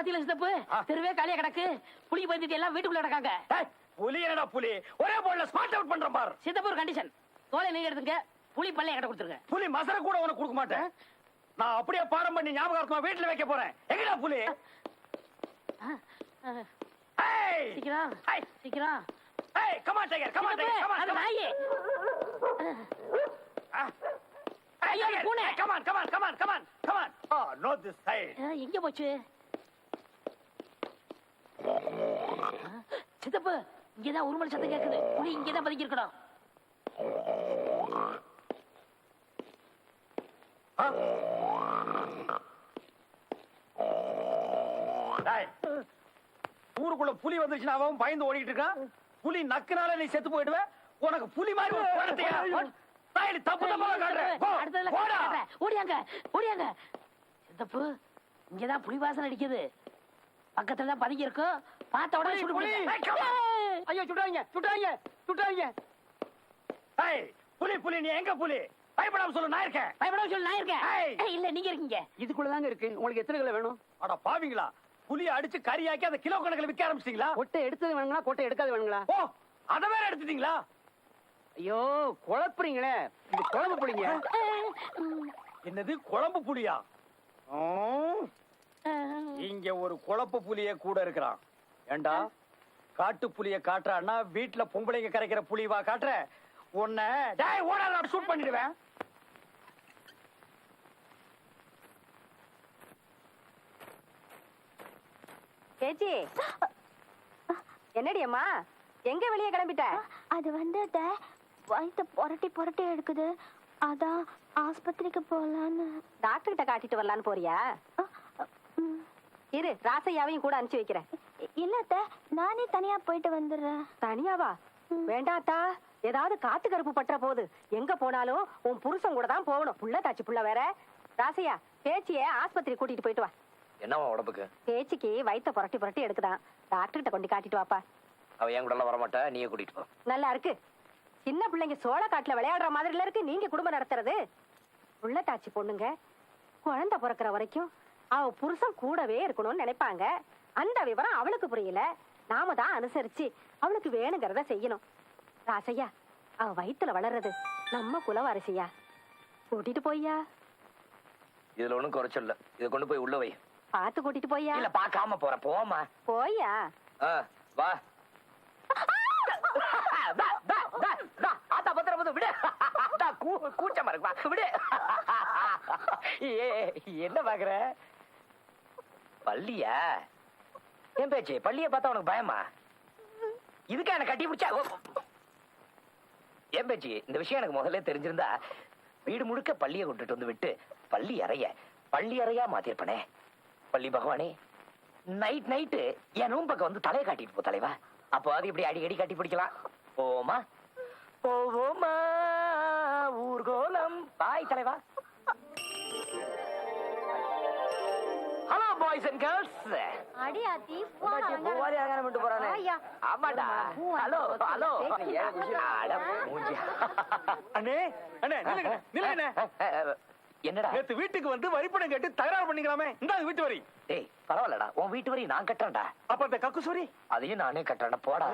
பாத்தீங்களா சித்தப்பு, தெருவே காலியா கிடக்கு. புலி பயந்துட்டு எல்லாம் வீட்டுக்குள்ள கிடக்காங்க. புலி என்னடா புலி? ஒரே பால்ல ஸ்பாட் அவுட் பண்ற பார். சித்தப்பு ஒரு கண்டிஷன், தோலை நீங்க எடுத்துங்க, புலி பல்லைய கிட்ட கொடுத்துருங்க. புலி மசர கூட உனக்கு கொடுக்க மாட்டேன். நான் அப்படியே பாடம் பண்ணி ஞாபகம் வீட்டுல வைக்க போறேன். எங்கடா புலி? சீக்கிரம் சீக்கிரம். Come on, tiger. Come on, tiger. Come on. அது நாயே. ஐயோ பூனை. Come on, come on, come on, come on, come on. Oh, not this side. எங்க போச்சு? சித்தப்பு, இங்கதான் உருமல் சத்தம் கேக்குது. புலி இங்கதான் பதுங்கி இருக்கணும். ஊருக்குள்ள புலி வந்துருச்சுன்னா அவன் பயந்து ஓடிட்டு இருக்கான். புலி நக்குனால நீ செத்து போயிடுவ. உனக்கு புலி மாதிரி தப்பு ஓடியாங்க ஓடியாங்க. சித்தப்பு, இங்கதான் புலி வாசனை அடிக்குது. பக்கத்துல தான் பதுங்கி இருக்கும். பார்த்த உடனே ஐயோ சுட்டாங்க சுட்டாங்க சுட்டாங்க. புலி புலி நீ எங்க புலி? பயப்படாம சொல்லு, நான் இருக்கேன். பயப்படாம சொல்லு, நான் இருக்கேன். இல்ல நீங்க இருக்கீங்க. இதுக்குள்ளதாங்க இருக்கு. உங்களுக்கு எத்தனை கிலோ வேணும்? அட பாவிங்களா, புலியை அடிச்சு கறியாக்கி அந்த கிலோ கணக்கில் விற்க ஆரம்பிச்சிட்டீங்களா? கொட்டை எடுத்தது வேணுங்களா, கொட்டை எடுக்காது வேணுங்களா? ஓ, அத வேற எடுத்துட்டீங்களா? ஐயோ குழப்புறீங்களே. இது குழம்பு புளிங்க. என்னது குழம்பு புலியா? இங்க ஒரு குழப்பு புலிய கூட இருக்கிறான். ஏண்டா காட்டு புலிய காட்டுறான்னா வீட்டுல பொம்பளைங்க கரைக்கிற புலிவா காட்டுற? உன்னை ஓடாத ஷூட் பண்ணிடுவேன். சேச்சி, என்னடி அம்மா எங்க வெளியே கிளம்பிட்ட? அது வந்து வயிற்று புரட்டி புரட்டி எடுக்குது, அதான் ஆஸ்பத்திரிக்கு போலான்னு. டாக்டர் கிட்ட காட்டிட்டு வரலான்னு போறியா? இரு, ராசையாவையும் கூட அனுப்பிச்சு வைக்கிறேன். இல்ல, நானே தனியா போயிட்டு வந்துடுறேன். தனியாவா? வேண்டாத்தா, ஏதாவது காத்து கருப்பு பற்ற போகுது. எங்க போனாலும் உன் புருஷன் கூட தான் போகணும். புள்ள தாச்சு புள்ள வேற. ராசையா, பேச்சிய ஆஸ்பத்திரி கூட்டிட்டு போயிட்டு வா. என்னவா உடம்புக்கு? பேச்சிக்கு வயிற்ற புரட்டி புரட்டி எடுக்குதான். டாக்டர் கிட்ட கொண்டு காட்டிட்டு வாப்பா. அவ என் கூட எல்லாம் வரமாட்டா, நீயே கூட்டிட்டு போ. நல்லா இருக்கு. சின்ன பிள்ளைங்க சோள காட்டுல விளையாடுற மாதிரில இருக்கு நீங்க குடும்பம் நடத்துறது. புள்ள தாச்சி பொண்ணுங்க குழந்தை பிறக்கிற வரைக்கும் அவ புருஷன் கூடவே இருக்கணும்னு நினைப்பாங்க. அந்த விவரம் அவளுக்கு புரியல. நாம தான் அனுசரிச்சு அவளுக்கு வேணுங்கிறத செய்யணும். ராசையா, அவ வயித்துல வளர்றது நம்ம குலவாரிசையா. கூட்டிட்டு போய்யா. இதுல ஒண்ணும் குறைச்சல. இத கொண்டு போய் உள்ள வை. பாத்து கூட்டிட்டு போய்யா. இல்ல, பாக்காம போற. போமா. போய்யா. வா. கூச்சமா இருக்கு, விடு. என்ன பாக்குற? பள்ளியா? என் பேச்சு பள்ளிய பார்த்தா உனக்கு பயமா? இதுக்கா என்ன கட்டி பிடிச்சா? என் பேச்சு, இந்த விஷயம் எனக்கு முதல்ல தெரிஞ்சிருந்தா வீடு முழுக்க பள்ளியை கொண்டுட்டு வந்து விட்டு பள்ளி அறையா மாத்திருப்பனே. பள்ளி பகவானே, நைட்டு என் ரூம் பக்கம் வந்து தலையை காட்டிட்டு போ தலைவா. அப்போ அது இப்படி அடிக்கடி கட்டி பிடிக்கலாம். போவோமா போவோமா ஊர்கோலம். பாய் தலைவா. Hello boys and girls. அடியாத்தி என்னடா நேத்து வீட்டுக்கு வந்து வரிப்பணம் கேட்டு தகராறு பண்ணிக்கலாமே. இந்த வீட்டு வரி. டேய் பரவாயில்லடா, உன் வீட்டு வரி நான் கட்டுறேன்டா. அப்ப அந்த கக்குசூரி அதையும் நானே கட்டுறேன். போடா.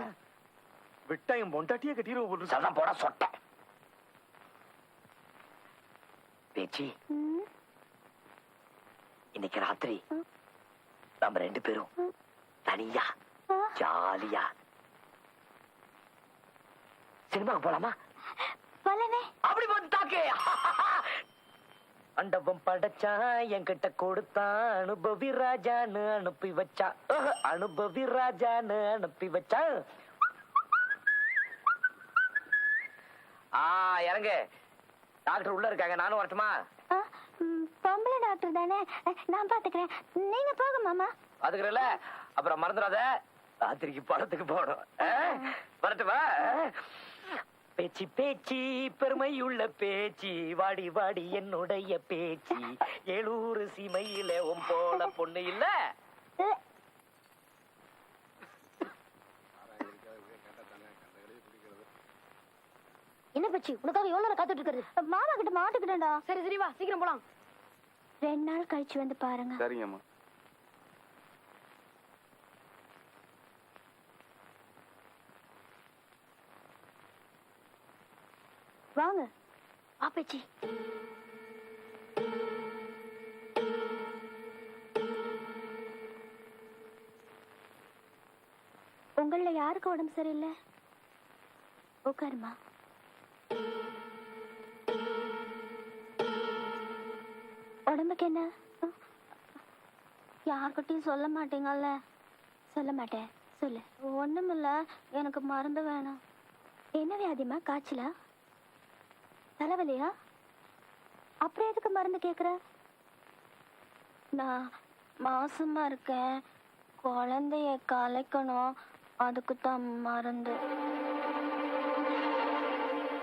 விட்டாயும் பொண்டாட்டியே கட்டிடுவோம். சல்லாம் போடா சொட்ட பேச்சி. இன்னைக்கு ராத்திரி நம்ம 2 பேரும் தனியா ஜாலியா சினிமாவுக்கு போலாமா? அப்படி தாக்கே. அண்டவம் படைச்சான், என்கிட்ட கொடுத்தான், அனுபவி ராஜான்னு அனுப்பி வச்சான். அனுபவி ராஜான்னு அனுப்பி வச்சான். இறங்கு. டாக்டர் உள்ள இருக்காங்க, நானும் வரட்டுமா? பொம்பளை டாக்டர் தானே, நான் பாத்துக்கிறேன். நீங்க போக மாமா. பாத்துக்கிறல. அப்புறம் மறந்துடாத, ராத்திரிக்கு படத்துக்கு போகணும். வரட்டுமா? பேச்சு பேச்சு பெருமையுள்ள பேச்சு, வாடி வாடி என்னுடைய பேச்சு, 700 சீமையில உன் போல பொண்ணு இல்ல. என்ன பச்சி, உனக்காக எவ்வளவு நேரம் காத்துட்டு இருக்கிறது? மாமா கிட்ட மாட்டுக்கிட்டா. சரி சரி வா, சீக்கிரம் போலாம். 2 நாள் கழிச்சு வந்து பாருங்க. சரிங்கம்மா. வாங்க வா பேச்சி. உங்கள யாருக்கு உடம்பு சரியில்லை? உட்காருமா. உடம்புக்கு என்ன? யார்கிட்டயும் சொல்ல மாட்டீங்கல்ல? சொல்ல மாட்டேன். சொல்லு. ஒண்ணுமில்ல, எனக்கு மருந்து வேணும். என்ன வியாதிமா? காய்ச்சலா? தலைவலியா? அப்புறம் எதுக்கு மருந்து கேக்குற? நான் மாசமா இருக்கேன், குழந்தைய கலைக்கணும், அதுக்கு தான் மருந்து.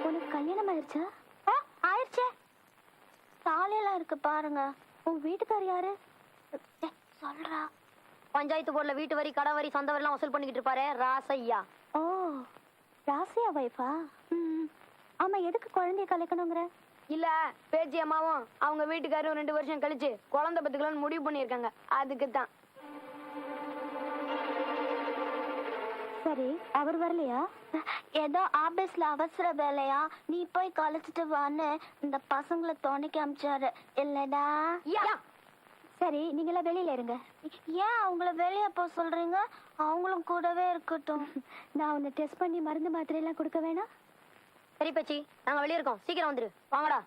உனக்கு கல்யாணம் ஆயிடுச்சா? ஆயிடுச்சே. தாலியெல்லாம் இருக்கு பாருங்க. உங்க வீட்டுக்கார் யாரு? சொல்றா. பஞ்சாயத்து போர்டுல வீட்டு வரி, கடை வரி, சொந்த வரி எல்லாம் வசூல் பண்ணிக்கிட்டு இருப்பாரு ராசையா. ஓ, ராசியா வைஃபா? ஆமா, எதுக்கு குழந்தைய கலைக்கணுங்கிற? இல்ல, பேச்சி அம்மாவும் அவங்க வீட்டுக்காரும் 2 வருஷம் கழிச்சு குழந்தை பத்துக்கலாம்னு முடிவு பண்ணிருக்காங்க. அதுக்கு தான். சரி, அவர் வரலையா? ஏதோ ஆபீஸ்ல அவசர வேலையா, நீ போய் கலைச்சிட்டு வான்னு இந்த பசங்களை துணைக்கு அமிச்சாரு இல்லடா? சரி, நீங்களாம் வெளியில இருங்க. ஏன் அவங்கள வெளியே போக சொல்றீங்க? அவங்களும் கூடவே இருக்கட்டும். நான் உன்னை டெஸ்ட் பண்ணி மருந்து மாத்திரை எல்லாம் கொடுக்க வேணாம்? சரி பேச்சி, நாங்க வெளியே இருக்கோம், சீக்கிரம் வந்துரு. வாங்கடா.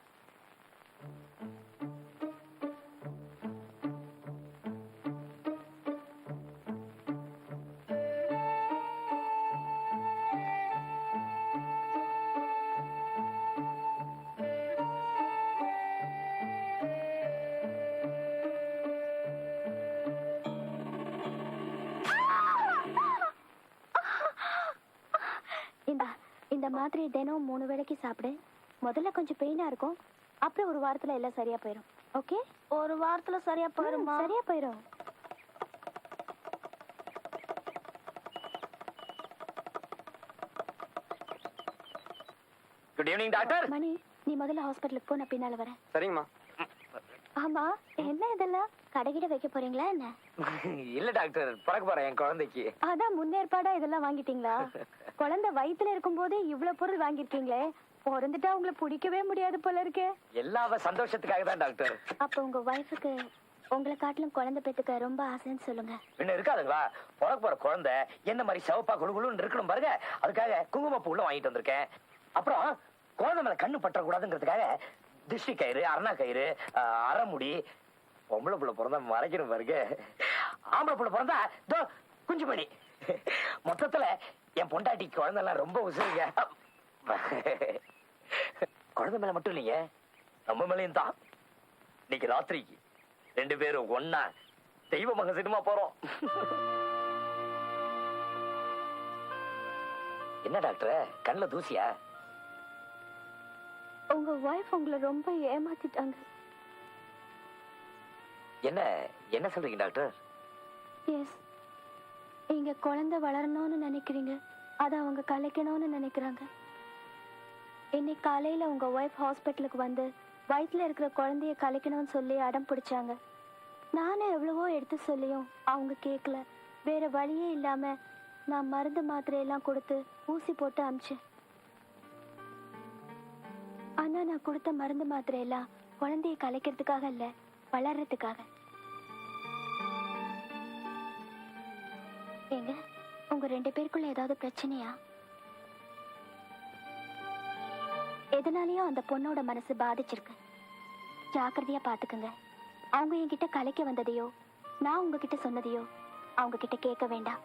இந்த மாத்திரையை தினம் 3 வேளைக்கு சாப்பிடு. முதல்ல கொஞ்சம் பெயினா இருக்கும், அப்புறம் ஒரு வாரத்துல எல்லாம் சரியா போயிடும். ஓகே? ஒரு வாரத்துல சரியா போயிடுமா? சரியா போயிடும். Good evening doctor. மணி, நீ முதல்ல ஹாஸ்பிட்டலுக்கு போ, நான் பின்னால வரேன். சரிங்கம்மா. ஆமா, என்ன இதெல்லாம் கடைகிட வைக்க போறீங்களா என்ன? இல்ல டாக்டர், பிறக்க போறேன் என் குழந்தைக்கு. அதான் முன்னேற்பாடா இதெல்லாம் வாங்கிட்டீங்களா? குழந்தை வயித்துல இருக்கும் போதே இவ்வளவு பொருள் வாங்கிருக்கீங்களே, பிறந்துட்டா உங்களை பிடிக்கவே முடியாது போல இருக்கே. எல்லா சந்தோஷத்துக்காக தான் டாக்டர். அப்ப உங்க வைஃபுக்கு உங்களை காட்டிலும் குழந்தை பெத்துக்க ரொம்ப ஆசைன்னு சொல்லுங்க. என்ன இருக்காதுங்களா? பிறக்க போற குழந்தை என்ன மாதிரி சிவப்பா குழுகுழுன்னு இருக்கணும் பாருங்க, அதுக்காக குங்குமப்பூ உள்ள வாங்கிட்டு வந்திருக்கேன். அப்புறம் குழந்தை மேல கண்ணு பற்றக்கூடாதுங்கிறதுக்காக திஷ்டி கயிறு, அரணா கயிறு, அரைமுடி. பொம்பளை புள்ள பிறந்தா மறைக்கணும் பாருங்க, ஆம்பளை புள்ள பிறந்தா குஞ்சு மணி. மொத்தத்துல என் பொண்டாட்டி குழந்தை எல்லாம் ரொம்ப உசுருங்க. குழந்தை மேல மட்டும் இல்லைங்க, நம்ம மேலையும் தான். இன்னைக்கு ராத்திரிக்கு 2 பேரும் ஒன்னா தெய்வ மக சினிமா போறோம். என்ன டாக்டர், கண்ணுல தூசியா? உங்க வைஃப் உங்களை ரொம்ப ஏமாத்திட்டாங்க. என்ன என்ன சொல்றீங்க டாக்டர்? எஸ், நீங்க குழந்தை வளரணும்னு நினைக்கிறீங்க, அதை அவங்க கலைக்கணும்னு நினைக்கிறாங்க. இன்னைக்கு காலையில உங்க வைஃப் ஹாஸ்பிட்டலுக்கு வந்து வயிற்றுல இருக்கிற குழந்தைய கலைக்கணும்னு சொல்லி அடம் பிடிச்சாங்க. நானும் எவ்வளவோ எடுத்து சொல்லியும் அவங்க கேட்கல. வேற வழியே இல்லாம நான் மருந்து மாத்திரையெல்லாம் கொடுத்து ஊசி போட்டு அமிச்சேன். ஆனா நான் கொடுத்த மருந்து மாத்திரையெல்லாம் குழந்தைய கலைக்கிறதுக்காக இல்ல, வளர்றதுக்காக. ஏங்க, உங்க 2 பேருக்குள்ள ஏதாவது பிரச்சனையா? எதனாலயும் அந்த பொண்ணோட மனசு பாதிச்சிருக்கு. ஜாக்கிரதையா பாத்துக்குங்க. அவங்க என்கிட்ட கலைக்க வந்ததையோ நான் உங்ககிட்ட சொன்னதையோ அவங்க கிட்ட கேட்க வேண்டாம்.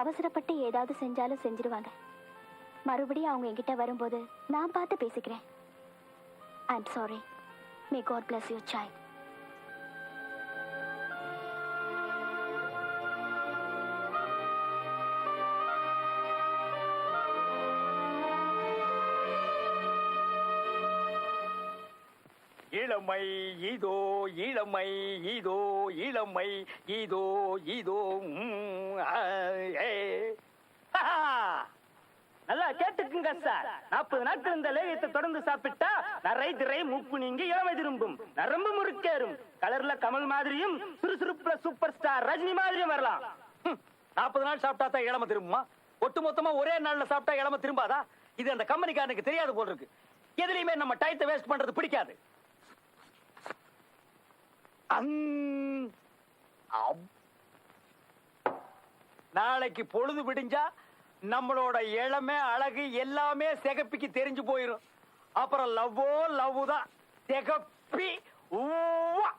அவசரப்பட்டு ஏதாவது செஞ்சாலும் செஞ்சிருவாங்க. மறுபடியும் அவங்க என்கிட்ட வரும்போது நான் பார்த்து பேசிக்கிறேன். I'm sorry. May God bless your child. இளமை இதோ, இளமை இதோ, இளமை இதோ, இதோ. நல்லா கேட்டுக்குங்க சார். 40 நாட்கள் இந்த லேகியத்தை தொடர்ந்து சாப்பிட்டா நரை திரை மூப்பு நீங்கி இளமை திரும்பும், நரம்பு முறுக்கேறும், கலர்ல கமல் மாதிரியும் சுறுசுறுப்புல சூப்பர் ஸ்டார் ரஜினி மாதிரியும் வரலாம். 40 நாள் சாப்பிட்டா தான் இளமை திரும்புமா? ஒட்டு மொத்தமா ஒரே நாள்ல சாப்பிட்டா இளமை திரும்பாதா? இது அந்த கம்பெனிக்காரனுக்கு தெரியாது போல இருக்கு. எதுலயுமே நம்ம டயத்தை வேஸ்ட் பண்றது பிடிக்காது. நாளைக்கு பொழுது விடிஞ்சா நம்மளோட இளமை அழகு எல்லாமே சிகப்பிக்கு தெரிஞ்சு போயிரும். அப்புறம் லவ்வோ லவ் தான். சிகப்பி ஊவா.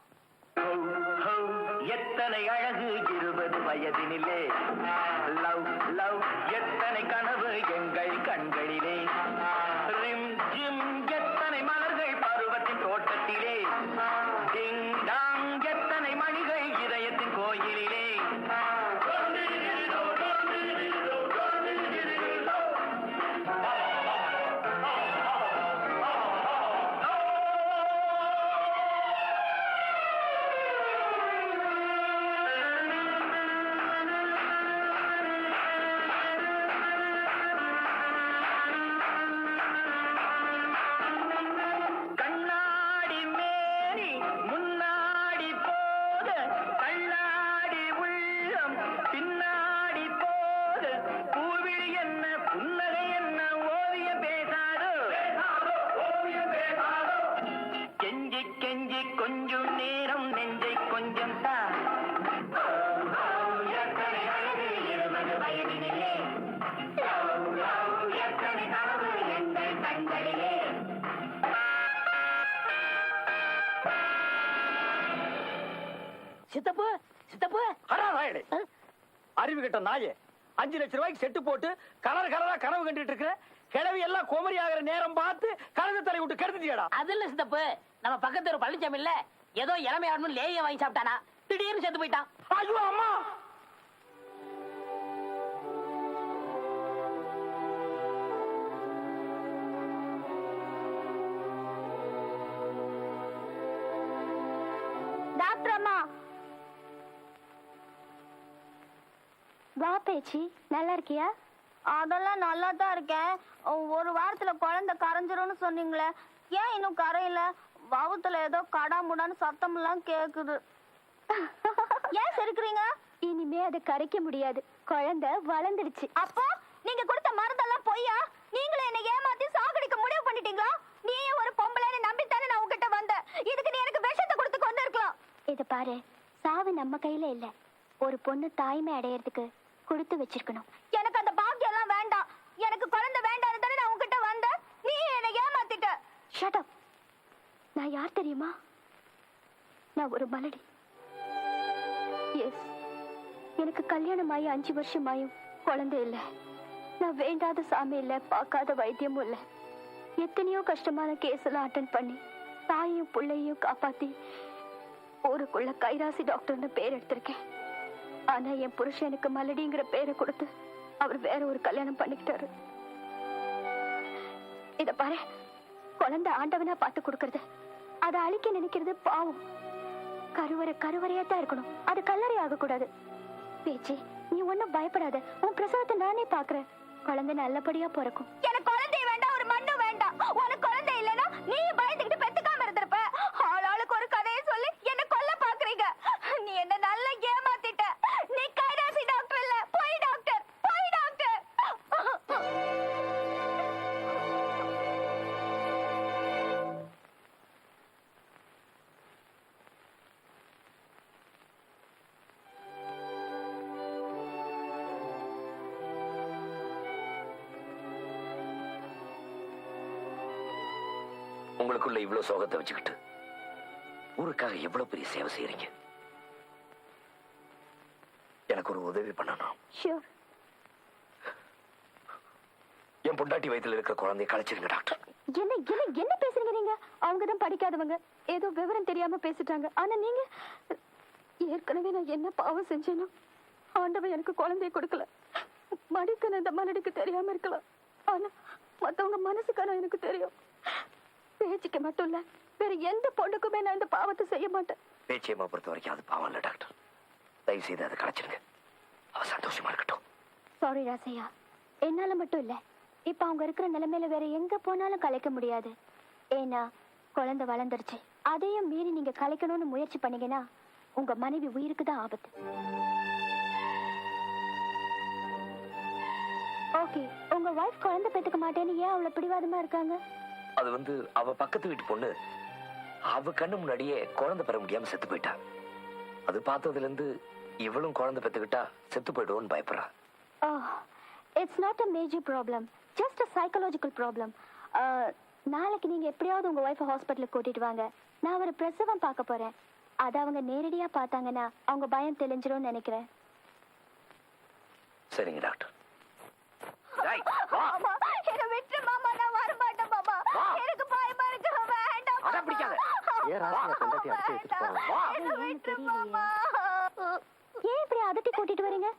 எத்தனை அழகு 20 வயதினிலே, லவ் லவ் எத்தனை கனவு எங்கள் கண்களிலே, ரிம் ஜிம் எத்தனை மலர்கள் பருவத்தின் தோட்டத்திலே, டிங் டாங் எத்தனை மணிகள் இதயத்தின் கோயிலிலே. கொஞ்சம் நேரம் நெஞ்சை கொஞ்சம் தா. எத்தனை அழகு 20 வயதினிலே, எத்தனை கனவு எங்கள் கண்களிலே. சித்தப்பு சித்தப்பு அறிவு கட்ட நாயே, 5 லட்சம் ரூபாய்க்கு செட்டு போட்டு கலர் கலரா கனவு கண்டுட்டு இருக்கிற கிழவி எல்லாம் கோமரி ஆகிற நேரம் பார்த்து கழுத தலை விட்டு கெடுத்துட்டியடா. அது இல்ல சித்தப்பு, நம்ம பக்கத்து ஒரு பழனிச்சாமி இல்ல ஏதோ இளமை ஆடணும் லேய வாங்கி சாப்பிட்டானா, திடீர்னு செத்து போயிட்டான். ஐயோ அம்மா. டாக்டர் அம்மா, வா பேச்சி, நல்லா இருக்கியா? அதெல்லாம் நல்லா தான் இருக்கேன். ஒரு வாரத்துல குழந்தை கரைஞ்சிரும்னு சொன்னீங்களே, ஏன் இன்னும் கரையில? வவுத்துல ஏதோ கடாமுடான்னு சத்தம் எல்லாம் கேக்குது. ஏன் சிரிக்கிறீங்க? இனிமே அதை கரைக்க முடியாது, குழந்தை வளர்ந்துடுச்சு. அப்போ நீங்க கொடுத்த மருந்தெல்லாம் பொய்யா? நீங்களே என்ன ஏமாத்தி சாகடிக்க முடிவு பண்ணிட்டீங்களா? நீயே ஒரு பொம்பளைன்னு நம்பித்தானே நான் உங்ககிட்ட வந்தேன். இதுக்கு நீ எனக்கு விஷத்தை கொடுத்து கொண்டு இருக்கலாம். இத பாரு, சாவு நம்ம கையில இல்ல. ஒரு பொண்ணு தாய்மை அடையறதுக்கு கொடுத்து வச்சிருக்கணும். எனக்கு அந்த பாக்கியம் எல்லாம் வேண்டாம். எனக்கு குழந்தை வேண்டாம்னு தானே நான் உங்ககிட்ட வந்தேன். நீ என்ன ஏமாத்திட்ட. Shut up. நான் யார் தெரியுமா? நான் ஒரு மலடி. எஸ், எனக்கு கல்யாணம் ஆகி 5 வருஷம் ஆயும் குழந்தை இல்ல. நான் வேண்டாத சாமி இல்ல, பார்க்காத வைத்தியமும் இல்ல. எத்தனையோ கஷ்டமான கேஸ் எல்லாம் அட்டென்ட் பண்ணி தாயையும் பிள்ளையும் காப்பாத்தி ஊருக்குள்ள கைராசி டாக்டர்னு பேர் எடுத்திருக்கேன். ஆனா என் புருஷன் எனக்கு மலடிங்கிற பேரை கொடுத்து அவர் வேற ஒரு கல்யாணம் பண்ணிக்கிட்டாரு. இத பாரு, குழந்தை ஆண்டவனா பார்த்து கொடுக்கறது, அதை அழிக்க நினைக்கிறது பாவம். கருவறையா தான் இருக்கணும், அது கல்லறை ஆக கூடாது. பேச்சு, நீ ஒன்னும் பயப்படாத. உன் பிரசவத்தை நானே பாக்குறேன். குழந்தை நல்லபடியா பிறக்கும். எனக்கு குழந்தை வேண்டாம், ஒரு மண்ணு வேண்டாம். உனக்கு குழந்தை இல்லைன்னா நீ பயந்துகிட்டு பெத்துக்காம இருந்திருப்ப. ஆளாளுக்கு ஒரு கதையை சொல்லி என்ன கொல்ல பாக்குறீங்க. நீ என்ன நல்லா ஏமாத்திட்ட. நீ கைராசி டாக்டர் இல்ல, போய் டாக்டர், போய் டாக்டர். உங்களுக்குள்ள இவ்வளவு சோகத்தை வச்சுக்கிட்டு ஊருக்காக எவ்வளவு பெரிய சேவை செய்யறீங்க. எனக்கு ஒரு உதவி பண்ணணும். ஷூர். என் பொண்டாட்டி வயித்துல இருக்கிற குழந்தைய கலைச்சிருங்க டாக்டர். என்ன என்ன என்ன பேசுறீங்க நீங்க? அவங்கதான் படிக்காதவங்க, ஏதோ விவரம் தெரியாம பேசிட்டாங்க. ஆனா நீங்க, ஏற்கனவே நான் என்ன பாவம் செஞ்சேனோ ஆண்டவன் எனக்கு குழந்தைய கொடுக்கல. மடிக்கணும் இந்த மலடிக்கு தெரியாம இருக்கலாம், ஆனா மத்தவங்க மனசுக்கான எனக்கு தெரியும். பேச்சுக்கு மட்டும் இல்ல, வேற எந்த பொண்ணுக்குமே நான் இந்த பாவத்தை செய்ய மாட்டேன். பேச்சியம்மா பொறுத்த வரைக்கும் அது பாவம் இல்ல டாக்டர். தயவு செய்து அதை கலைச்சிருங்க, அவ சந்தோஷமா இருக்கட்டும். சாரி ராசையா, என்னால மட்டும் இல்ல, இப்ப அவங்க இருக்கிற நிலைமையில வேற எங்க போனாலும் கலைக்க முடியாது. ஏன்னா குழந்தை வளர்ந்துருச்சு. அதையும் மீறி நீங்க கலைக்கணும்னு முயற்சி பண்ணீங்கன்னா உங்க மனைவி உயிருக்கு தான் ஆபத்து. ஓகே, உங்க வைஃப் குழந்தை பெத்துக்க மாட்டேன்னு ஏன் அவ்வளவு பிடிவாதமா இருக்காங்க? அது வந்து அவ பக்கத்து வீட்டு பொண்ணு அவ கண்ணு முன்னாடியே குழந்தை பெற முடியாம செத்து போயிட்டா. அது பார்த்ததுல இருந்து இவளும் குழந்தை பெத்துக்கிட்டா செத்து போயிடுவோன்னு பயப்படுறா. It's not a major problem, just a psychological problem. நாளைக்கு நீங்க எப்படியாவது உங்க ஒய்ஃபை ஹாஸ்பிட்டலுக்கு கூட்டிட்டு வாங்க. நான் ஒரு பிரசவம் பார்க்க போறேன். அதை அவங்க நேரடியா பார்த்தாங்கன்னா அவங்க பயம் தெளிஞ்சிரும்னு நினைக்கிறேன். சரிங்க டாக்டர். மாமா என்ன விட்டு மாமா, நான் வர மாட்டேன் மாமா. எனக்கு பயமா இருக்கு, வேண்டாம். அட பிடிக்காத. என்ன விட்டு மாமா. ஏன் இப்படி அதட்டி கூட்டிட்டு வரீங்க?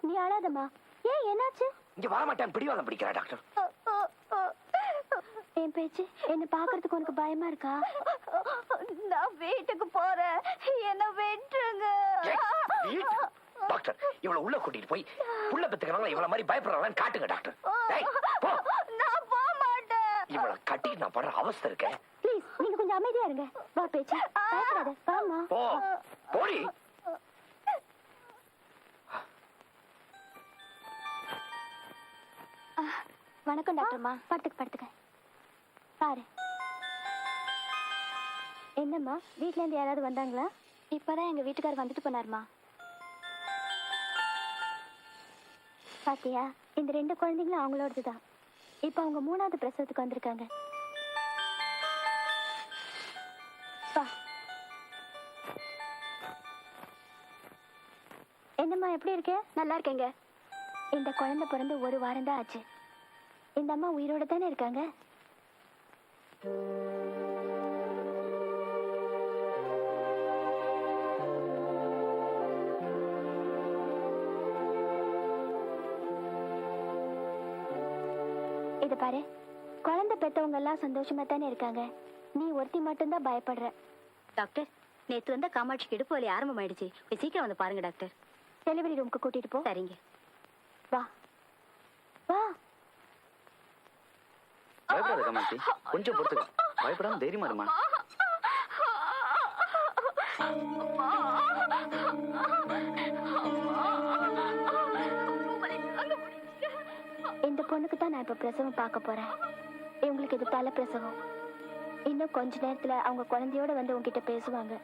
நீ அழாதம்மா. ஏன் என்னாச்சு? இங்க வர மாட்டேன் பிடிவாதம் பிடிக்கிறா டாக்டர். என் பேச்சு என்ன பாக்குறதுக்கு உனக்கு பயமா இருக்கா? நான் வீட்டுக்கு போறேன், என்ன விட்டுருங்க. டாக்டர் இவள உள்ள கூட்டிட்டு போய் புள்ள பெத்துக்கறவங்க இவள மாதிரி பயப்படுறாங்கன்னு காட்டுங்க டாக்டர். நான் போக மாட்டேன். இவள கட்டிட்டு நான் படுற அவஸ்தை இருக்கேன். ப்ளீஸ் நீங்க கொஞ்சம் அமைதியா இருங்க. வா பேச்சு, பயப்படாத. வாமா. போ போடி. வணக்கம் டாக்டர்மா. படுத்துக்க பாரு. என்னம்மா வீட்ல இருந்து யாராவது வந்தாங்களா? இப்பதான் எங்க வீட்டுக்காரர் வந்துட்டு போனாருமா. பாத்தியா, இந்த 2 குழந்தைங்களும் அவங்களோடதுதான். இப்ப அவங்க 3வது பிரசவத்துக்கு வந்திருக்காங்க. என்னம்மா எப்படி இருக்க? நல்லா இருக்கேங்க. இந்த குழந்தை பிறந்து 1 வாரம் தான் ஆச்சு. இந்த அம்மா உயிரோட தானே இருக்காங்க? இத பாரு, குழந்தை பெத்தவங்க எல்லாம் சந்தோஷமா தானே இருக்காங்க. நீ ஒருத்தி மட்டும்தான் பயப்படுற. டாக்டர், நேத்து வந்த காமாட்சிக்கு இடுப்பு வலி ஆரம்பமாயிடுச்சு. போய் சீக்கிரம் வந்து பாருங்க டாக்டர். டெலிவரி ரூமுக்கு கூட்டிட்டு போ. சரிங்க. வா வா. பயப்படாத காமாட்சி, கொஞ்சம் பொறுத்துக்க. பயப்படாம தைரியமா இருமா. இந்த பொண்ணுக்கு தான் நான் இப்ப பிரசவம் பார்க்க போறேன். இவங்களுக்கு இது தலை பிரசவம். இன்னும் கொஞ்ச நேரத்துல அவங்க குழந்தையோட வந்து உன்கிட்ட பேசுவாங்க.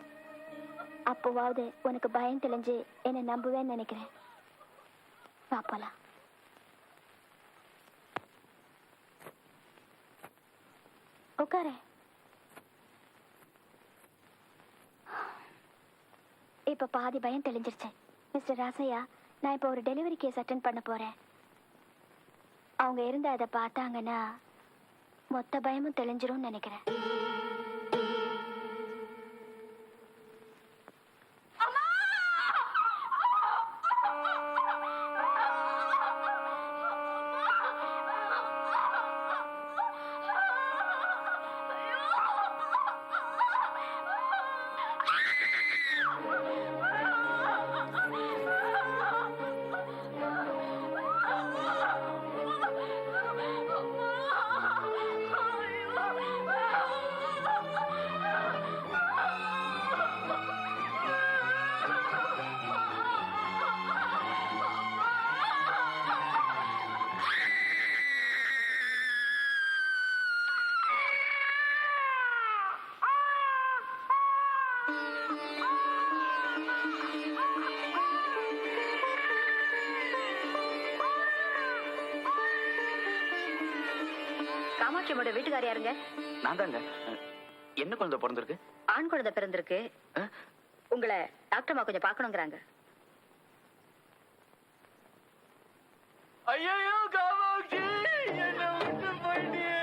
அப்போவாவது உனக்கு பயம் தெளிஞ்சு என்ன நம்புவேன்னு நினைக்கிறேன். பாப்பலாம். உட்காரு. இப்ப பாதி பயம் தெளிஞ்சிருச்சு. மிஸ்டர் ராசையா, நான் இப்ப ஒரு டெலிவரி கேஸ் அட்டென்ட் பண்ண போறேன். அவங்க இருந்து அதை பார்த்தாங்கன்னா மொத்த பயமும் தெளிஞ்சிரும்னு நினைக்கிறேன். காமாட்சியோட வீட்டுக்கார யாருங்க? நான் தாங்க. என்ன குழந்தை பிறந்திருக்கு? ஆண் குழந்தை பிறந்திருக்கு. உங்களை டாக்டர்மா கொஞ்சம் பார்க்கணுங்கிறாங்க. ஐயோ காமாட்சி, என்ன விட்டு போயிட்டியே.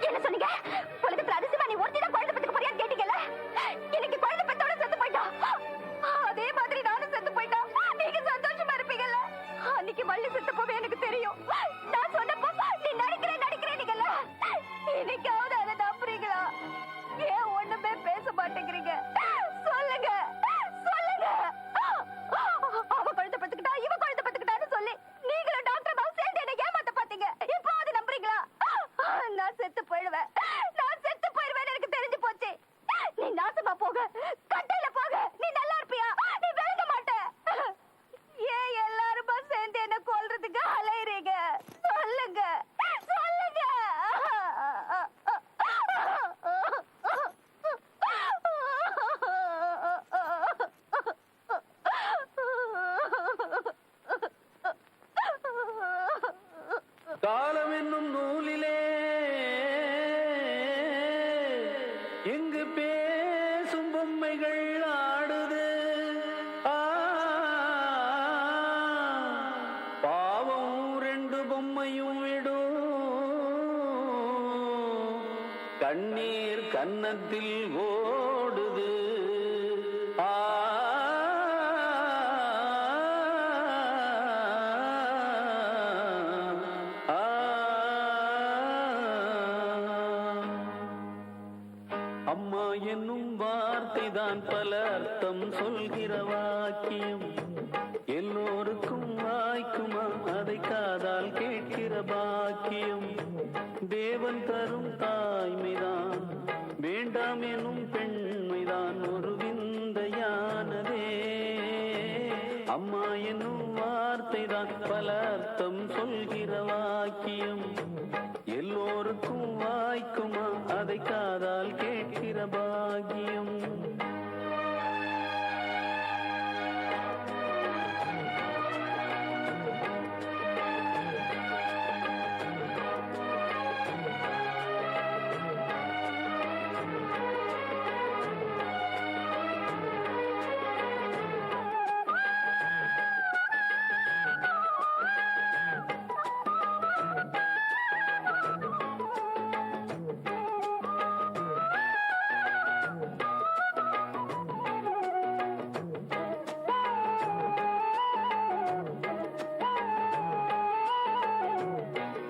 என்ன சொன்னீங்க? உலகத்துல அதிசயமா நீ ஒருத்தி தான் குழந்தை பெத்துக்க போறியான்னு கேட்டீங்கல்ல? இன்னைக்கு குழந்தை பெத்தோட செத்து போயிட்டா. அதே மாதிரி நானும் செத்து போயிட்டா. நீங்க சந்தோஷமா இருப்பீங்கல்ல? அன்னைக்கு வள்ளி செத்து போவே எனக்கு தெரியும். நான் சொன்னப்போ நீ நடிக்கிறேனீங்கல்ல? இன்னைக்காவது அதை நம்புறீங்களா? ஏன் ஒண்ணுமே பேச மாட்டேங்கிறீங்க? சொல்லுங்க சொல்லுங்க. அவ குழந்தை பெத்துக்கிட்டா, இவ குழந்தை பெத்துக்கிட்டான்னு சொல்லி நீங்களும் டாக்டர் சேர்ந்து என்ன ஏமாத்த பாத்தீங்க. இப்போ அதை நம்புறீங்களா? நான் செத்து போயிடுவேன். நான் காலம் என்னும் நூலிலே இங்கு பேசும் பொம்மைகள் ஆடுது. பாவம் ரெண்டு பொம்மையும் விடும், கண்ணீர் கன்னத்தில் ஓடுது. அம்மா என்னும் வார்த்தை தான் பல அர்த்தம் சொல்கிற வாக்கியம். எல்லோருக்கும் வாய்க்குமா அதை காதால் கேட்கிற பாக்கியம். தேவன் தரும் தாய்மைதான் வேண்டாம் எனும் பெண்மைதான் ஒரு விந்தையானதே. அம்மா என்னும் வார்த்தை தான் பல அர்த்தம் சொல்கிற வாக்கியம். எல்லோருக்கும் வாய்க்குமா அதை காதால் கேட்கிற பாக்கியம்.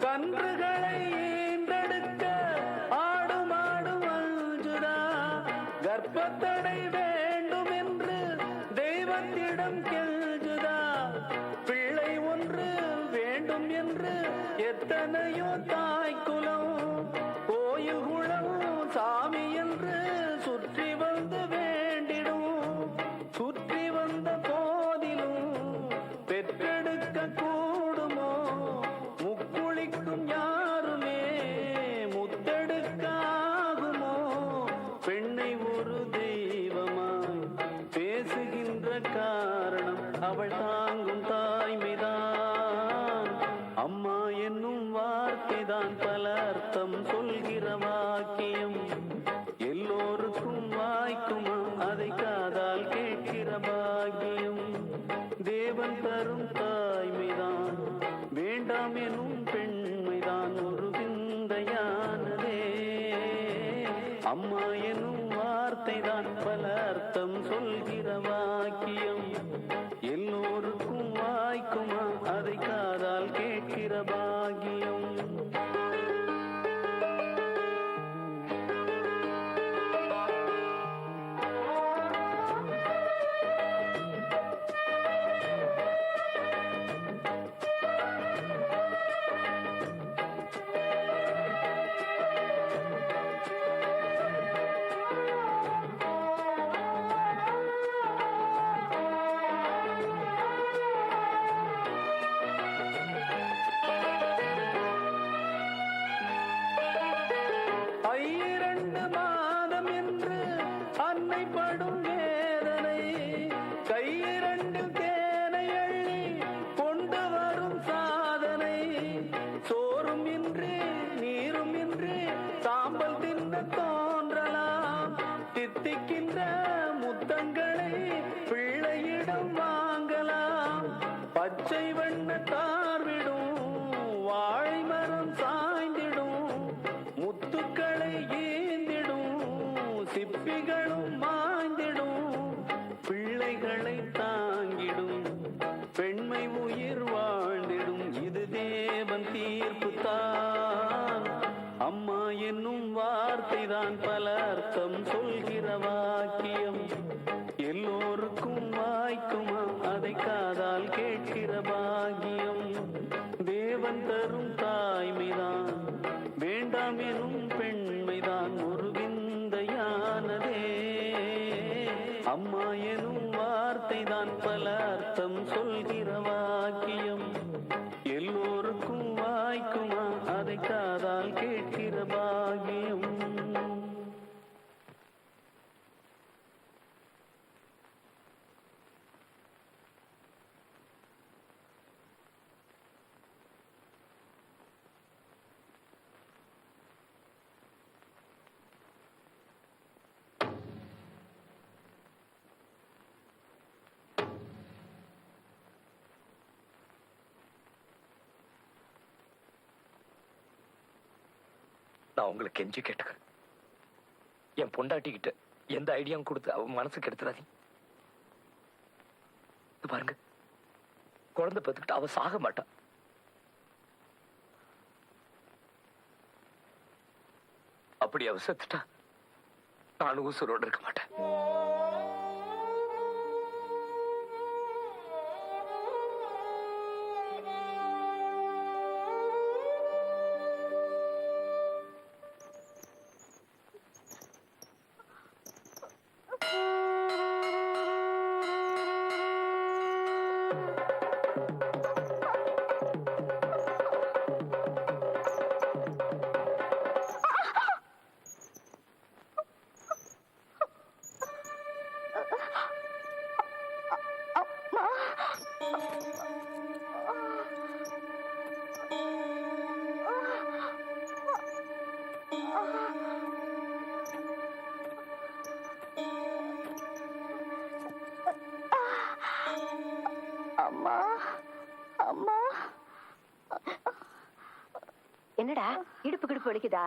கன்றுகளை ஈன்றெடுக்க ஆடும் ஆடும் அஞ்சுதா. கர்ப்பத்தடை வேண்டும் என்று தெய்வத்திடம் கெஞ்சுதா. பிள்ளை ஒன்று வேண்டும் என்று எத்தனையோ தாய்க்குலம் கோயில் குளம் சாமி என்று சுற்றி வந்து வேண்டிடும். சுற்றி வந்த போதிலும் பெற்றெடுக்க கூடுமோ? முக்குளிக்கும் யாருமே முத்தெடுக்காகுமோ? பெண்ணை ஒரு தெய்வமாய் பேசுகின்ற காரணம் அவள் தாங்கும் தாய்மைதான். அம்மா என்னும் வார்த்தைதான் பல அர்த்தம் சொல்கிற வாக்கியம். எல்லோருக்கும் வாய்க்குமா அதை காதால் கேட்கிற பாக்கியம். தேவன் தரும் தாய்மைதான் வேண்டாம் எனும் பெண்மைதான் ஒரு விந்தையானதே. அம்மா எனும் வார்த்தை தான் பல அர்த்தம் சொல்கிற வாக்கியம். எல்லோருக்கும் வாய்க்குமா அதை காதால் கேட்கிற பாக்கியம். படும் வேதனை கையிரண்டில் தேனை அள்ளி கொண்டு வரும் சாதனை. சோறும் இன்றி நீரும் இன்றி சாம்பல் தின்ன தோன்றலாம். தித்திக்கின்ற முத்தங்களை பிள்ளையிடம் வாங்கலாம். பச்சை வண்ண தார்விடும் வாழை மரம் சாய்ந்திடும். முத்துக்களை ஈந்திடும் சிப்பிகளும் மாய்ந்திடும். பிள்ளைகளை தாங்கிடும் பெண்மை உயிர் வாழ்ந்திடும். இது தேவன் தீர்ப்பு தான். அம்மா என்னும் வார்த்தை தான் பல அர்த்தம் சொல்கிற வாக்கியம். எல்லோருக்கும் வாய்க்குமா அதை காதால் கேட்கிற பாக்கியம். தேவன் தரும் தாய்மைதான் வேண்டாம் எனும் பெண்மைதான் ஒரு விந்தையானதே. அம்மா எனும் வார்த்தை தான் பல அர்த்தம் சொல்கிற வாக்கியம். எல்லோருக்கும் வாய்க்குமா அதை காதால் கேட்கிற பாக்கியம். நான் உங்களை கெஞ்சி கேட்டுக்கிறேன். என் பொண்டாட்டிக்கிட்ட எந்த ஐடியாவும் கொடுத்து அவ மனசுக்கு எடுத்துடாதீங்க. பாருங்க, குழந்தை பெத்துக்கிட்டு அவ சாக மாட்டான். அப்படி அவ செத்துட்டா நானும் உசுரோடு இருக்க மாட்டேன். அம்மா அம்மா என்னடா இடுப்பு கிடுப்பு வலிக்குதா?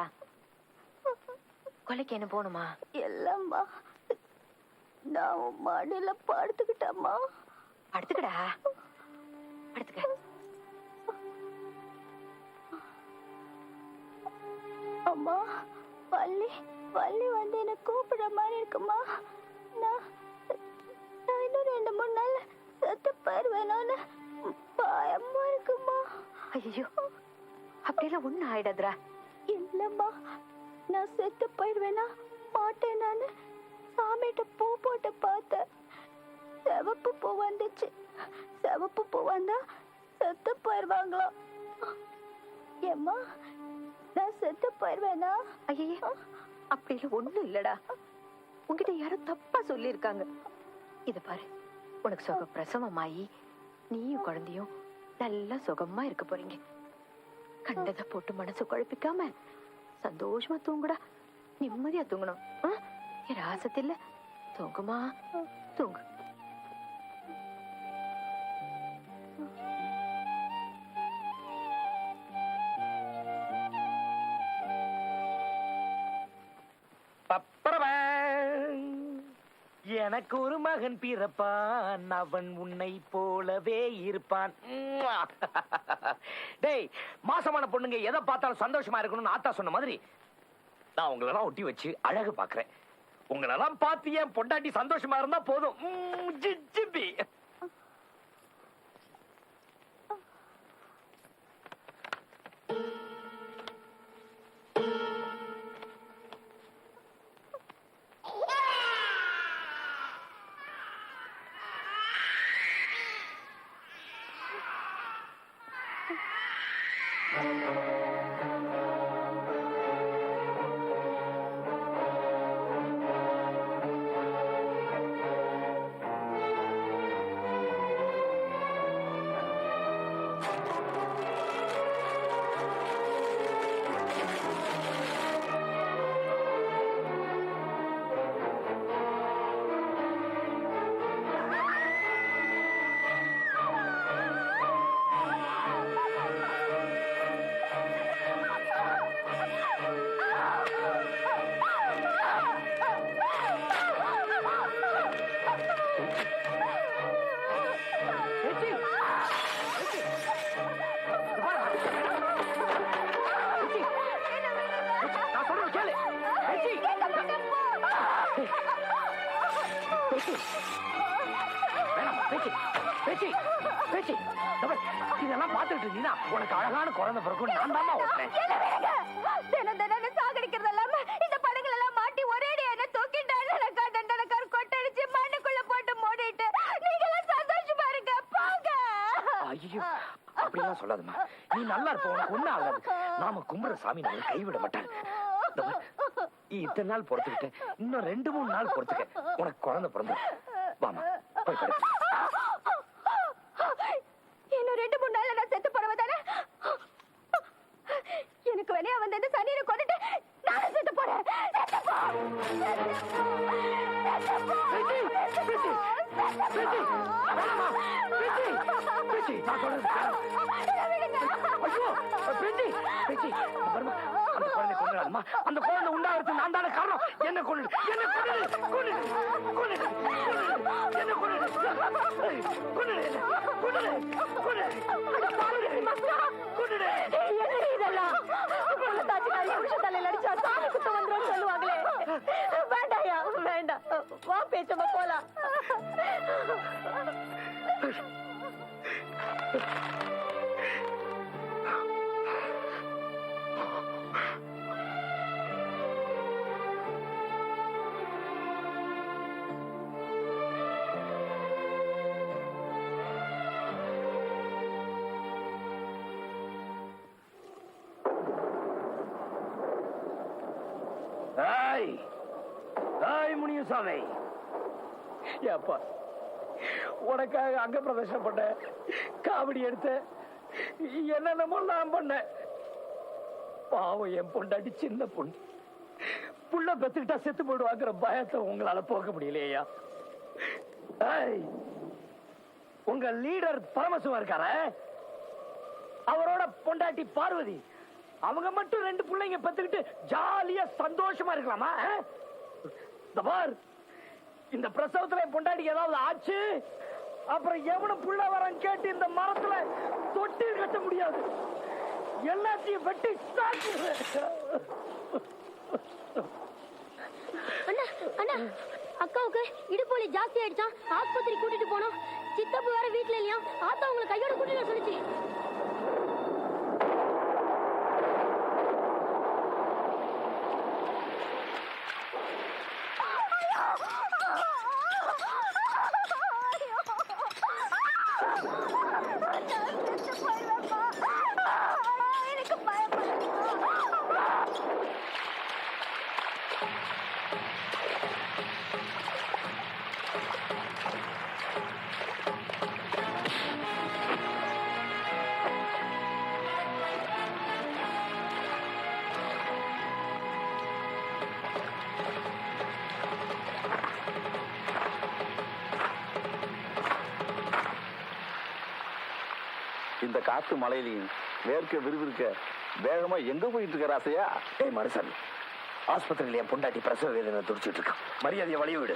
கொலைக்கு என்ன போகணுமா? இல்லம்மா, நான் உன் மடியில படுத்துக்கிட்டம்மா. படுத்துக்கடா, படுத்துக்க. அம்மா, வள்ளி வள்ளி வந்து என்ன கூப்பிடுற மாதிரி இருக்குமா? நான் இன்னும் 2-3 நாள் செத்து போயிருவேனோன்னு பயமா இருக்குமா? ஐயோ, அப்படியெல்லாம் ஒண்ணும் ஆயிடாதுடா. இல்லம்மா, நான் செத்து போயிருவேனா மாட்டேன். நானு சாமிகிட்ட பூ போட்டு பார்த்தேன், சிவப்பு பூ வந்துச்சு. சிவப்பு பூ வந்தா செத்து போயிருவாங்களாம். ஏம்மா, நான் செத்து போயிருவேனா? ஐயோ, அப்படியெல்லாம் ஒண்ணும் இல்லடா. உன்கிட்ட யாரும் தப்பா சொல்லியிருக்காங்க. இத பாரு, உனக்கு சுக பிரசவமாயி நீயும் குழந்தையும் நல்லா சுகமா இருக்க போறீங்க. கண்டதை போட்டு மனசு குழப்பிக்காம சந்தோஷமா தூங்குடா. நிம்மதியா தூங்கணும். என் ராசத்தில்ல தூங்குமா, தூங்கு. எனக்கு ஒரு மகன் பிறப்பான், அவன் உன்னை போலவே இருப்பான். டேய், மாசமான பொண்ணுங்க எதை பார்த்தாலும் சந்தோஷமா இருக்கணும்னு ஆத்தா சொன்ன மாதிரி நான் உங்களெல்லாம் ஒட்டி வச்சு அழகு பாக்குறேன். உங்களெல்லாம் பார்த்து என் பொண்டாட்டி சந்தோஷமா இருந்தா போதும். ஜிஜிபி. இதெல்லாம் பாத்துட்டு இருந்தீங்கன்னா உனக்கு அழகான குழந்தை பிறக்கும். நான் தாமா ஓட்டுறேன். தினம் தினம் சாகடிக்கிறது இல்லாம இந்த படங்கள் எல்லாம் மாட்டி ஒரேடி என்ன தூக்கிட்டாரு. டண்டனக்கார் கொட்டடிச்சு மண்ணுக்குள்ள போட்டு மூடிட்டு நீங்க எல்லாம் சந்தோஷமா இருங்க. போங்க. ஐயோ, அப்படியெல்லாம் சொல்லாதம்மா. நீ நல்லா இருப்ப, உனக்கு ஒண்ணு ஆகாது. நாம கும்புற சாமி நம்மளை கைவிட மாட்டாரு. இத்தனை நாள் பொறுத்துக்கிட்டேன், இன்னும் 2-3 நாள் பொறுத்துக்க, உனக்கு குழந்தை பிறந்து. வாமா, போய் படுத்து. இன்னும் 2-3 நாள்ல நான் செத்து போறவ தானே. எனக்கு வெளியே வந்து இந்த சனியை கொண்டுட்டு நான் செத்து போறேன். பேச்சி, வேணாம்மா. பேச்சி, பேச்சி, நான் சொல்றது கேளு. ஐயோ, பேச்சி, பேச்சி, இங்க பாரும்மா. அந்த குழந்தை கொண்டுடாதம்மா. அந்த குழந்தை உண்டாகிறது நான் தானே காரணம். என்ன கொண்டு என்ன கொண்டு கொண்டு கொண்டு என்ன கொண்டு இதெல்லாம் தாச்சிக்காரி புருஷ தலையில அடிச்சா சாமி குத்த வந்துரும் சொல்லுவாங்களே. வேண்டாயா, வேண்டாம். வா பேச்சம்மா போலாம். முனியசாமி, ஏப்பா உனக்காக அங்க பிரதர்ஷனம் பண்ண, காவடி எடுத்த, என்னென்னமோ நான் பண்ணேன். பாவம் என் பொண்டாட்டி சின்ன பொண்ணு, புள்ள பெத்துக்கிட்டா செத்து போயிடுவாங்கிற பயத்தை உங்களால போக்க முடியலையா? உங்க லீடர் பரமசிவம் இருக்கார, அவரோட பொண்டாட்டி பார்வதி, அவங்க மட்டும் 2 பிள்ளைங்க பெத்துக்கிட்டு ஜாலியா சந்தோஷமா இருக்கலாமா? இந்த பிரசவத்துல பொண்டாட்டிக்கு ஏதாவது ஆச்சு, அப்புறம் எவனும் புள்ள வரான்னு கேட்டு இந்த மரத்துல தொட்டில் கட்ட முடியாது. எல்லாத்தையும் வெட்டி அண்ணா, அக்காவுக்கு இடுப்பொலி ஜாஸ்தி ஆயிடுச்சா, ஆஸ்பத்திரி கூட்டிட்டு போனோம். சித்தப்பு வேற வீட்டுல இல்லையா, ஆத்தா உங்களை கையோட கூட்டிட்டு சொல்லிச்சு. இந்த காத்து மலையிலையும் வேர்க்க விறுவிறுக்க வேகமா எங்க போயிட்டு இருக்க ராசையா? மனுஷன் ஆஸ்பத்திரியில என் பொண்டாட்டி பிரசவ வேதனை துடிச்சிட்டு இருக்கான். மரியாதையை வழிய விடு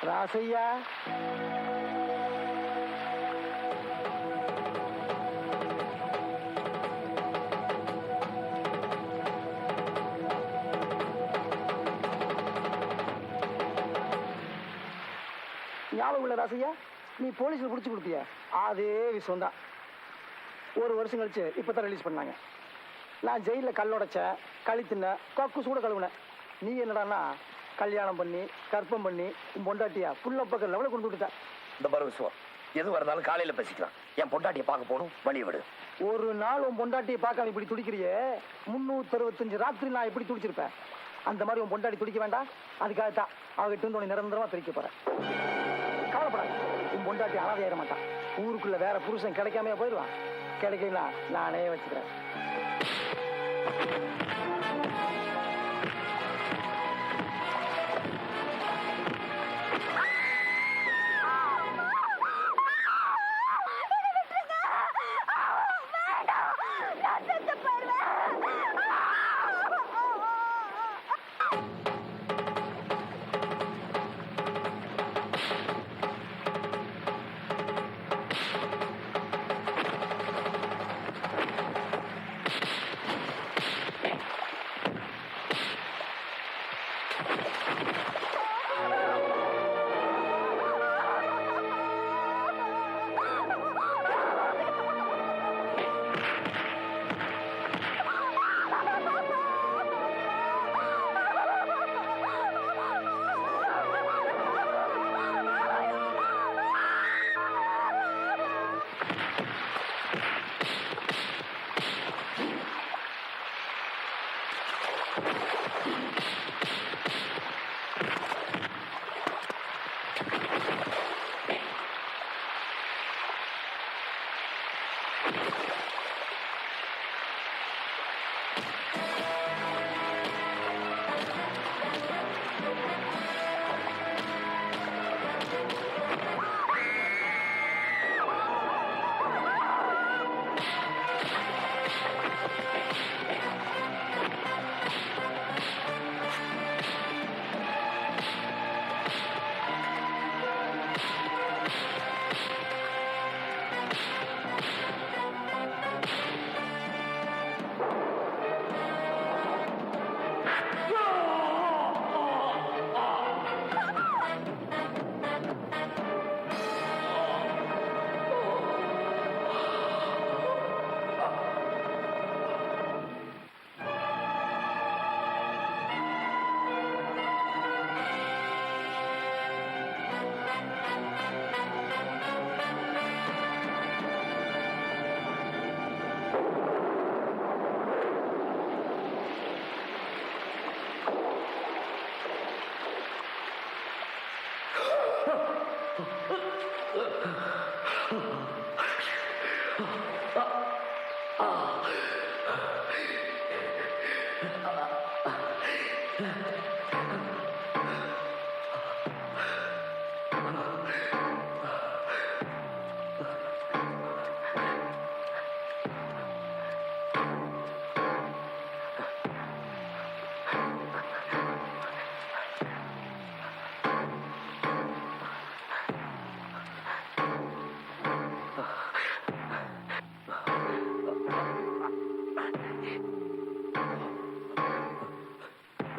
ராசையா. ஞாபகம் உள்ள ராசையா, நீ போலீஸ்ல புடிச்சு கொடுத்திய அதே விஷயம் தான். 1 வருஷம் கழிச்சு இப்பதான் ரிலீஸ் பண்ணாங்க. நான் ஜெயில கல்லொடைச்சேன், களி தின்ன, கொக்கு சூட கழுவுனேன். நீ என்னடான்னா கல்யாணம் பண்ணி கற்பம் பண்ணி உன் பொண்டாட்டியா புள்ள பக்கம் லெவல கொண்டு விட்டுட்ட. இந்த பரவசுவம் எது வரனாலும் காலையில பேசிக்கலாம். என் பொண்டாட்டியை பார்க்க போகணும், வழிய விடு. ஒரு நாள் உன் பொண்டாட்டியை பார்க்காம இப்படி துடிக்கிறியே, 365 ராத்திரி நான் எப்படி துடிச்சிருப்பேன். அந்த மாதிரி உன் பொண்டாட்டி துடிக்க வேண்டாம். அதுக்காகத்தான் அவகிட்ட இருந்து உன்னை நிரந்தரமா பிரிக்க போறேன். கவலைப்படாது, உன் பொண்டாட்டி அனாதையாயிட மாட்டான். ஊருக்குள்ள வேற புருஷன் கிடைக்காம போயிடுவான். கிடைக்கலாம், நானே வச்சுக்கிறேன்.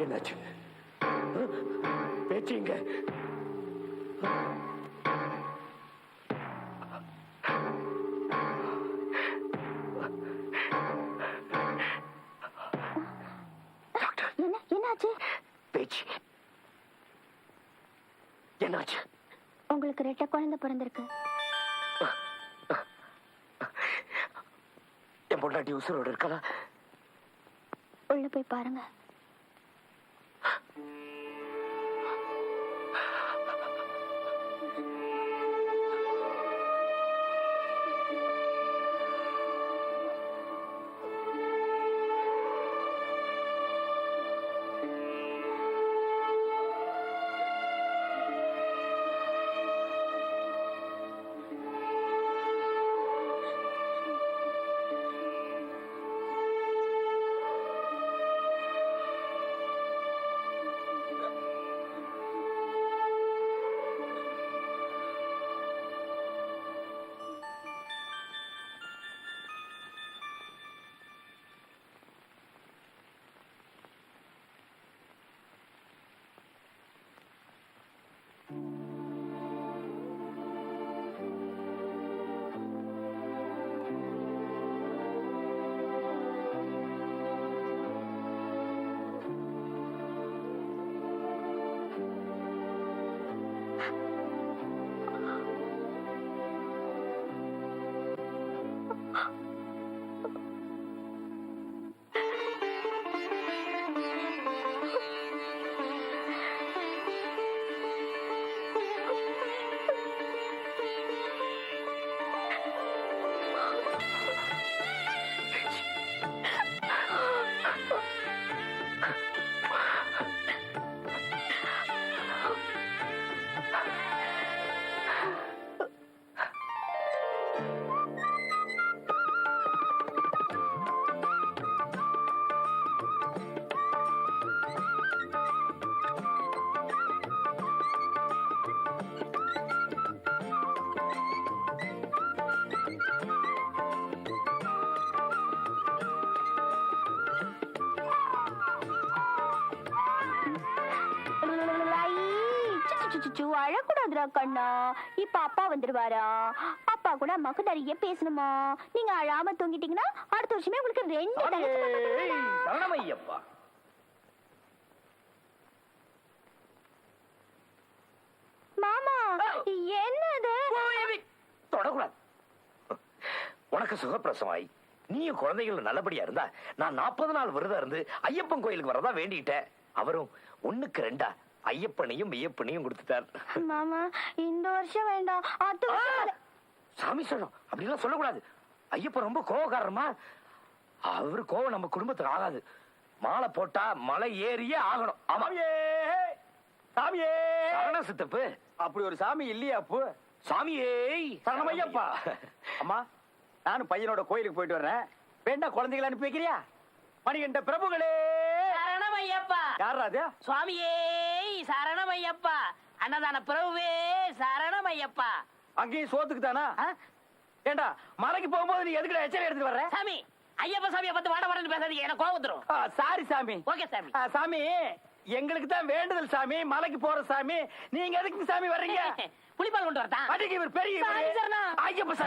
என்னாச்சு? பேச்சுங்க என்னாச்சு? பேச்சு என்னாச்சு? உங்களுக்கு ரெட்டை குழந்தை பிறந்திருக்கு. என் பொண்டாட்டி உசுரோடு இருக்கா? உள்ள போய் பாருங்க. அழக்கூடாதுடா கண்ணா. இப்ப அப்பா வந்துருவாரா? அப்பா கூட அம்மாக்கு நிறைய பேசணுமா? நீங்க அழாம தூங்கிட்டீங்கன்னா அடுத்த வருஷமே உங்களுக்கு 2 சரணமையப்பா. மாமா என்னது? தொடக்கூடாது. உனக்கு சுகப்பிரசமாய் நீயும் குழந்தைகள் நல்லபடியா இருந்தா நான் 40 நாள் விரதம் இருந்து ஐயப்பன் கோயிலுக்கு வரதா வேண்டிட்டேன். அவரும் 1க்கு 2 ஐயப்பனையும் மெய்யப்பனையும் கொடுத்துட்டார். மாமா இந்த வருஷம் வேண்டாம், அடுத்த வருஷம். சாமி சொல்லும் அப்படிலாம் சொல்லக்கூடாது. ஐயப்பன் ரொம்ப கோவக்காரமா. அவரு கோவம் நம்ம குடும்பத்துக்கு ஆகாது. மாலை போட்டா மலை ஏறியே ஆகணும். ஆமா சாமியே சரண சித்தப்பு. அப்படி ஒரு சாமி இல்லையா அப்பு? சாமியே சரணமையப்பா. அம்மா நானும் பையனோட கோயிலுக்கு போயிட்டு வர்றேன். வேண்டாம் குழந்தைகளை அனுப்பி வைக்கிறியா? மணிகண்ட பிரபுகளே சரணமையப்பா. யாரா அது? சுவாமியே சரணமையப்பா. அன்னதான பிரபுவே சரணமையப்பா. அங்கேயும் சோத்துக்கு தானா? ஏண்டா மலைக்கு போகும்போது நீ எதுக்குடா எச்சரிக்கை எடுத்துட்டு வர்ற? சாமி ஐயப்ப சாமியை பத்தி வாட வாடன்னு பேசாதீங்க, எனக்கு கோவம் வந்துரும். சாரி சாமி. ஓகே சாமி. சாமி எங்களுக்கு தான் வேண்டுதல் சாமி, மலைக்கு போற சாமி. நீங்க எதுக்கு சாமி வர்றீங்க? புலிப்பால் கொண்டு வரதா? அடிக்கு இவர் பெரிய சாமி சரணம். ஐயப்ப சாமி.